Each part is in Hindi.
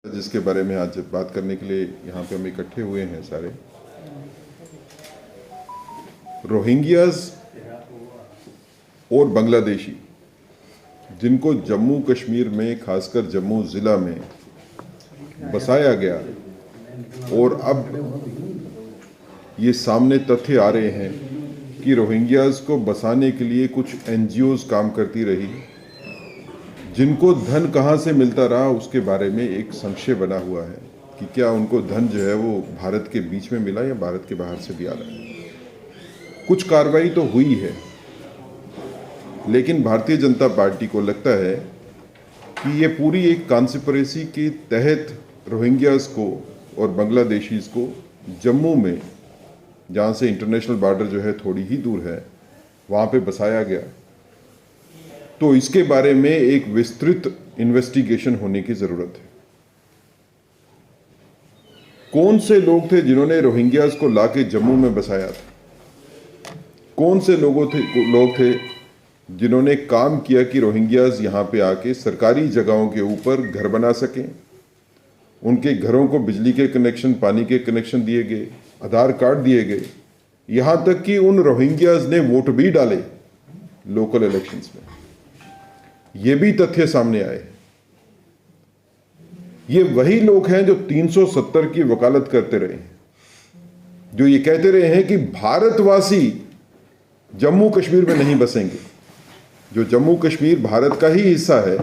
जिसके बारे में आज बात करने के लिए यहाँ पे हम इकट्ठे हुए हैं सारे, रोहिंग्याज और बांग्लादेशी जिनको जम्मू कश्मीर में, खासकर जम्मू ज़िला में बसाया गया, और अब ये सामने तथ्य आ रहे हैं कि रोहिंग्याज को बसाने के लिए कुछ एनजीओज काम करती रही, जिनको धन कहाँ से मिलता रहा उसके बारे में एक संशय बना हुआ है कि क्या उनको धन जो है वो भारत के बीच में मिला या भारत के बाहर से भी आ रहा है। कुछ कार्रवाई तो हुई है, लेकिन भारतीय जनता पार्टी को लगता है कि ये पूरी एक कॉन्स्पिरेसी के तहत रोहिंग्याज को और बांग्लादेशीज को जम्मू में, जहाँ से इंटरनेशनल बॉर्डर जो है थोड़ी ही दूर है, वहाँ पे बसाया गया। तो इसके बारे में एक विस्तृत इन्वेस्टिगेशन होने की ज़रूरत है। कौन से लोग थे जिन्होंने रोहिंग्याज को लाके जम्मू में बसाया था? कौन से लोग थे जिन्होंने काम किया कि रोहिंग्याज यहाँ पे आके सरकारी जगहों के ऊपर घर बना सकें, उनके घरों को बिजली के कनेक्शन, पानी के कनेक्शन दिए गए, आधार कार्ड दिए गए, यहाँ तक कि उन रोहिंग्याज ने वोट भी डाले लोकल इलेक्शंस में। ये भी तथ्य सामने आए। ये वही लोग हैं जो 370 की वकालत करते रहे, जो ये कहते रहे हैं कि भारतवासी जम्मू कश्मीर में नहीं बसेंगे। जो जम्मू कश्मीर भारत का ही हिस्सा है,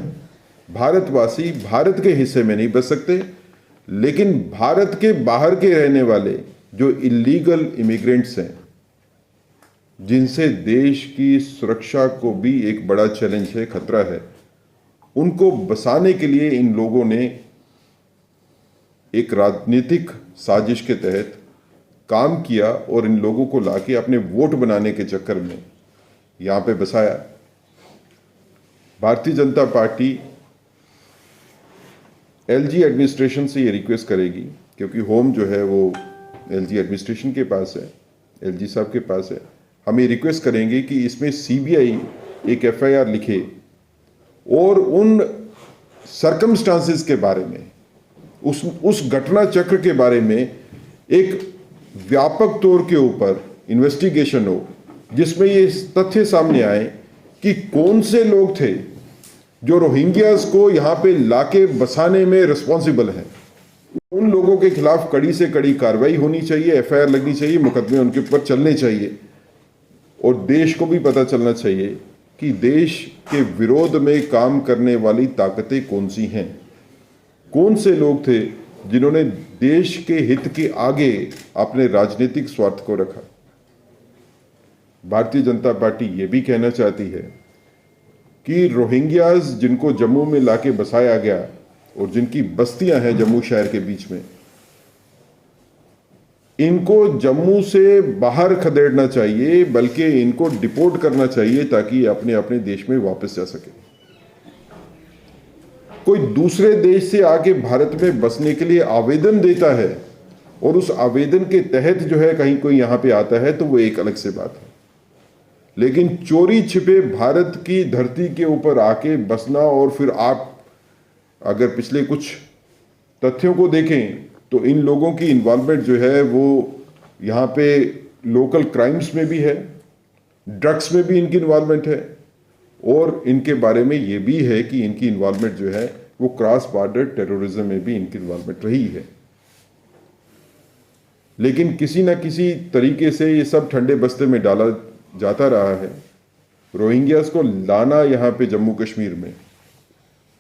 भारतवासी भारत के हिस्से में नहीं बस सकते, लेकिन भारत के बाहर के रहने वाले जो इलीगल इमिग्रेंट्स हैं, जिनसे देश की सुरक्षा को भी एक बड़ा चैलेंज है, खतरा है, उनको बसाने के लिए इन लोगों ने एक राजनीतिक साजिश के तहत काम किया और इन लोगों को लाके अपने वोट बनाने के चक्कर में यहाँ पे बसाया। Bharatiya Janata party LG administration से ये रिक्वेस्ट करेगी, क्योंकि होम जो है वो एलजी एडमिनिस्ट्रेशन के पास है, एलजी साहब के पास है। हम ये रिक्वेस्ट करेंगे कि इसमें सीबीआई एक एफआईआर लिखे और उन सर्कमस्टांसेस के बारे में, उस घटना चक्र के बारे में एक व्यापक तौर के ऊपर इन्वेस्टिगेशन हो, जिसमें ये तथ्य सामने आए कि कौन से लोग थे जो रोहिंग्याज को यहाँ पे लाके बसाने में रिस्पॉन्सिबल हैं। उन लोगों के खिलाफ कड़ी से कड़ी कार्रवाई होनी चाहिए, एफआईआर लगनी चाहिए, मुकदमे उनके ऊपर चलने चाहिए, और देश को भी पता चलना चाहिए कि देश के विरोध में काम करने वाली ताकतें कौन सी हैं। कौन से लोग थे जिन्होंने देश के हित के आगे अपने राजनीतिक स्वार्थ को रखा। भारतीय जनता पार्टी ये भी कहना चाहती है कि रोहिंग्याज जिनको जम्मू में लाके बसाया गया और जिनकी बस्तियां हैं जम्मू शहर के बीच में, इनको जम्मू से बाहर खदेड़ना चाहिए, बल्कि इनको डिपोर्ट करना चाहिए ताकि अपने अपने देश में वापस जा सके। कोई दूसरे देश से आके भारत में बसने के लिए आवेदन देता है और उस आवेदन के तहत जो है कहीं कोई यहां पे आता है, तो वो एक अलग से बात है। लेकिन चोरी छिपे भारत की धरती के ऊपर आके बसना, और फिर आप अगर पिछले कुछ तथ्यों को देखें तो इन लोगों की इन्वॉल्वमेंट जो है वो यहाँ पे लोकल क्राइम्स में भी है, ड्रग्स में भी इनकी इन्वॉल्वमेंट है, और इनके बारे में ये भी है कि इनकी इन्वॉल्वमेंट जो है वो क्रॉस बॉर्डर टेररिज्म में भी इनकी इन्वॉल्वमेंट रही है। लेकिन किसी ना किसी तरीके से ये सब ठंडे बस्ते में डाला जाता रहा है। रोहिंग्यास को लाना यहाँ पे जम्मू कश्मीर में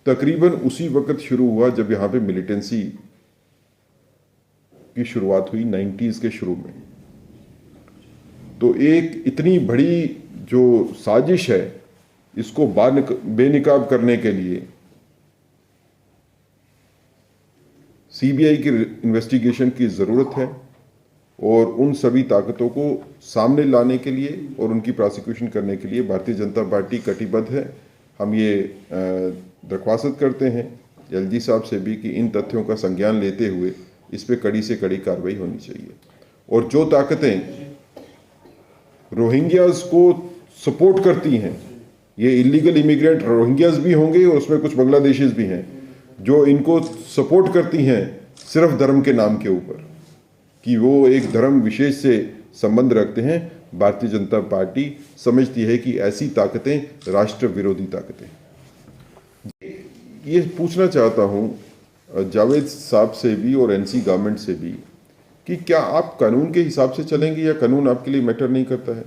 तकरीबन उसी वक्त शुरू हुआ जब यहाँ पे मिलिटेंसी की शुरुआत हुई 90s के शुरू में। तो एक इतनी बड़ी जो साजिश है, इसको बेनकाब करने के लिए सीबीआई की इन्वेस्टिगेशन की ज़रूरत है, और उन सभी ताकतों को सामने लाने के लिए और उनकी प्रोसिक्यूशन करने के लिए भारतीय जनता पार्टी कटिबद्ध है। हम ये दरख्वास्त करते हैं एलजी साहब से भी कि इन तथ्यों का संज्ञान लेते हुए इस पे कड़ी से कड़ी कार्रवाई होनी चाहिए, और जो ताकतें रोहिंग्याज को सपोर्ट करती हैं, ये इलीगल इमिग्रेंट रोहिंग्याज भी होंगे और उसमें कुछ बांग्लादेशीज भी हैं, जो इनको सपोर्ट करती हैं सिर्फ धर्म के नाम के ऊपर, कि वो एक धर्म विशेष से संबंध रखते हैं, भारतीय जनता पार्टी समझती है कि ऐसी ताकतें राष्ट्र विरोधी ताकतें। ये पूछना चाहता हूँ जावेद साहब से भी और एनसी गवर्नमेंट से भी कि क्या आप कानून के हिसाब से चलेंगे या कानून आपके लिए मैटर नहीं करता है?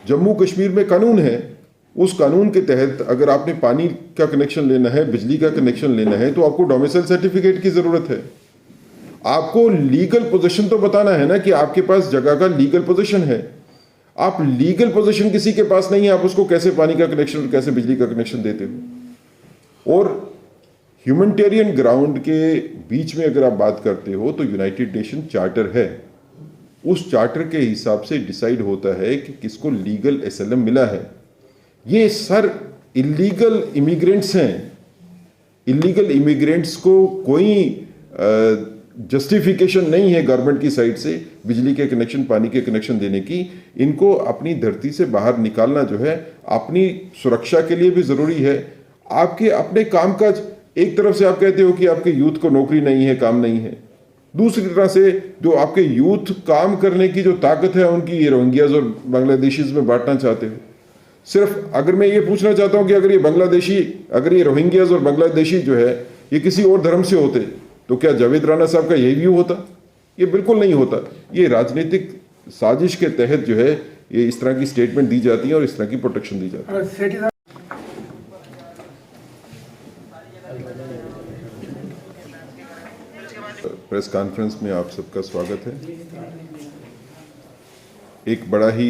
जम्मू कश्मीर में कानून है, उस कानून के तहत अगर आपने पानी का कनेक्शन लेना है, बिजली का कनेक्शन लेना है, तो आपको डोमिसाइल सर्टिफिकेट की जरूरत है। आपको लीगल पोजीशन तो बताना है ना कि आपके पास जगह का लीगल पोजीशन है। आप लीगल पोजीशन किसी के पास नहीं है, आप उसको कैसे पानी का कनेक्शन, कैसे बिजली का कनेक्शन देते हो? और ह्यूमैनिटेरियन ग्राउंड के बीच में अगर आप बात करते हो तो यूनाइटेड नेशन चार्टर है, उस चार्टर के हिसाब से डिसाइड होता है कि किसको लीगल एसाइलम मिला है। ये सर इलीगल इमिग्रेंट्स हैं। इलीगल इमिग्रेंट्स को कोई जस्टिफिकेशन नहीं है गवर्नमेंट की साइड से बिजली के कनेक्शन, पानी के कनेक्शन देने की। इनको अपनी धरती से बाहर निकालना जो है अपनी सुरक्षा के लिए भी जरूरी है। आपके अपने कामकाज, एक तरफ से आप कहते हो कि आपके यूथ को नौकरी नहीं है, काम नहीं है, दूसरी तरह से जो आपके यूथ काम करने की जो ताकत है उनकी ये रोहिंग्याज और बांग्लादेशीज में बांटना चाहते हो। सिर्फ अगर मैं ये पूछना चाहता हूं कि अगर ये रोहिंग्याज और बांग्लादेशी जो है ये किसी और धर्म से होते तो क्या जावेद राणा साहब का यही व्यू होता? ये बिल्कुल नहीं होता। ये राजनीतिक साजिश के तहत जो है ये इस तरह की स्टेटमेंट दी जाती है और इस तरह की प्रोटेक्शन दी जाती है। प्रेस कॉन्फ्रेंस में आप सबका स्वागत है। एक बड़ा ही